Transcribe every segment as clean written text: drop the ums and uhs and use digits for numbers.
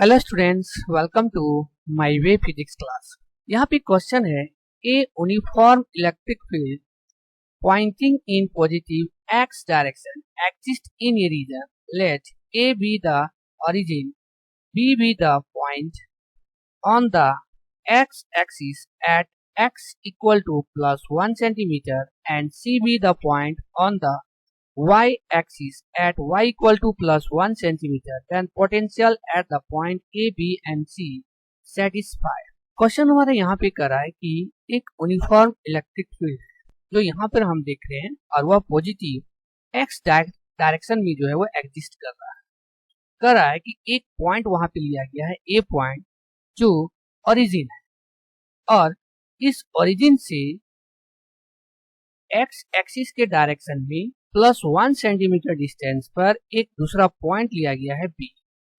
Hello students, welcome to my way physics class. यहाँ पे question है, a uniform electric field pointing in positive x direction exist in a region, let A be the origin, B be the point on the x axis at x equal to +1 centimeter and c be the point on the y-axis at y equal to +1 centimeter, then potential at the point A, B and C satisfy। Question हमारे यहाँ पे करा है कि एक uniform electric field जो यहाँ पर हम देख रहे हैं और वह पॉजिटिव x डायरेक्शन में जो है वो एग्जिस्ट कर रहा है कि एक पॉइंट वहां पे लिया गया है, ए पॉइंट जो ओरिजिन है, और इस ओरिजिन से एक्स एक्सिस के डायरेक्शन में +1 सेंटीमीटर डिस्टेंस पर एक दूसरा पॉइंट लिया गया है बी।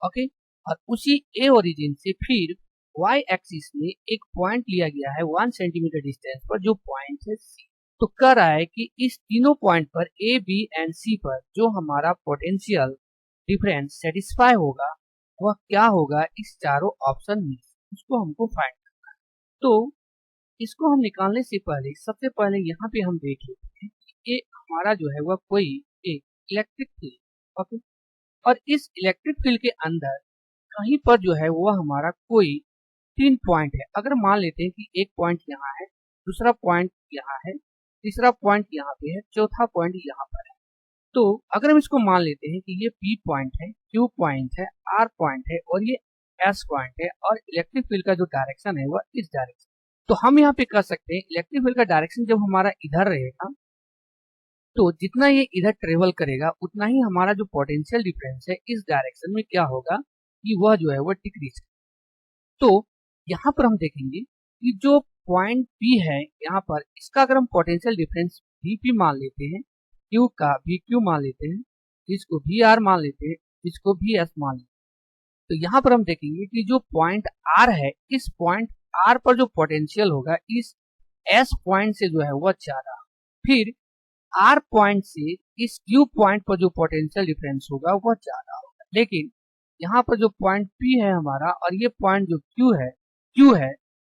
ओके, और उसी ए ओरिजिन से फिर वाई एक्सिस में एक पॉइंट लिया गया है 1 सेंटीमीटर डिस्टेंस पर जो पॉइंट है सी। तो कह रहा है कि इस तीनों पॉइंट पर ए, बी एंड सी पर जो हमारा पोटेंशियल डिफरेंस सेटिस्फाई होगा वह क्या होगा इस चारों ऑप्शन में, उसको हमको फाइंड करना है। तो इसको हम निकालने से पहले सबसे पहले यहाँ पे हम देख लेते हैं कि ये हमारा जो है वह कोई एक इलेक्ट्रिक फील्ड। ओके, और इस इलेक्ट्रिक फील्ड के अंदर कहीं पर जो है वह हमारा कोई 3 पॉइंट है। अगर मान लेते हैं कि एक पॉइंट यहाँ है, दूसरा पॉइंट यहाँ है, तीसरा पॉइंट यहाँ पे है, चौथा पॉइंट यहाँ पर है। तो अगर हम इसको मान लेते हैं कि ये P पॉइंट है, Q पॉइंट है, R पॉइंट है और ये S पॉइंट है, और इलेक्ट्रिक फील्ड का जो डायरेक्शन है वह इस डायरेक्शन, तो हम यहाँ पे कर सकते हैं इलेक्ट्रिक फील्ड का डायरेक्शन जब हमारा इधर रहेगा तो जितना ये इधर ट्रेवल करेगा उतना ही हमारा जो पोटेंशियल डिफरेंस है इस डायरेक्शन में क्या होगा कि वह जो है वह डिक्रीज। तो यहाँ पर हम देखेंगे कि जो पॉइंट P है यहाँ पर, इसका अगर हम पोटेंशियल डिफरेंस Vp मान लेते हैं, Q का Vq मान लेते हैं, इसको VR मान लेते हैं, इसको VS मान लेते हैं, तो यहाँ पर हम देखेंगे कि जो पॉइंट R है, इस पॉइंट R पर जो पोटेंशियल होगा इस S पॉइंट से जो है वह ज्यादा, फिर R पॉइंट से इस Q पॉइंट पर जो पोटेंशियल डिफरेंस होगा वह ज्यादा होगा। लेकिन यहाँ पर जो पॉइंट P है हमारा और ये पॉइंट जो Q है,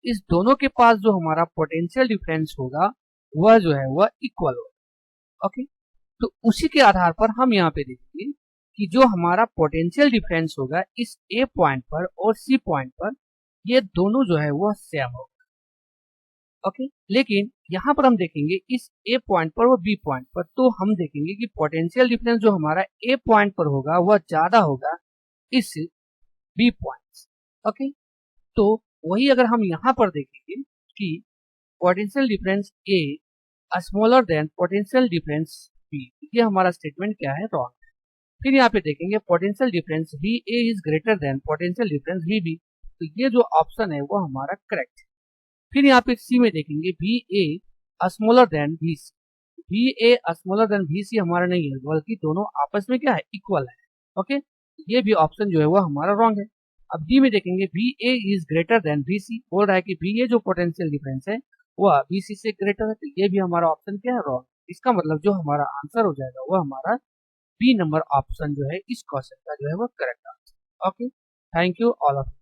इस दोनों के पास जो हमारा पोटेंशियल डिफरेंस होगा वह जो है वह इक्वल होगा। ओके, तो उसी के आधार पर हम यहाँ पे देखेंगे कि जो हमारा पोटेंशियल डिफरेंस होगा इस A पॉइंट पर और C पॉइंट पर, ये दोनों जो है वह सेम होगा। ओके, लेकिन यहाँ पर हम देखेंगे इस A पॉइंट पर और B पॉइंट पर, तो हम देखेंगे कि पोटेंशियल डिफरेंस जो हमारा A पॉइंट पर होगा वह ज्यादा होगा इस B पॉइंट। ओके, तो वही अगर हम यहाँ पर देखेंगे कि potential difference A smaller than potential difference B, ये हमारा स्टेटमेंट क्या है, रॉन्ग है। फिर यहाँ पे देखेंगे potential difference VA is greater than potential difference VB, तो ये जो ऑप्शन है वो हमारा करेक्ट है। फिर यहाँ पे सी में देखेंगे VA smaller than VC, VA smaller than VC हमारा नहीं है, बल्कि दोनों आपस में क्या है, इक्वल है। ओके, ये भी ऑप्शन जो है वो हमारा रॉन्ग है। अब डी में देखेंगे VA is greater than VC, बोल रहा है कि VA जो पोटेंशियल डिफरेंस है वह VC से ग्रेटर है, तो ये भी हमारा ऑप्शन क्या है, रॉन्ग। इसका मतलब जो हमारा आंसर हो जाएगा वो हमारा बी नंबर ऑप्शन जो है इस क्वेश्चन का जो है वो correct answer. Okay, thank you all of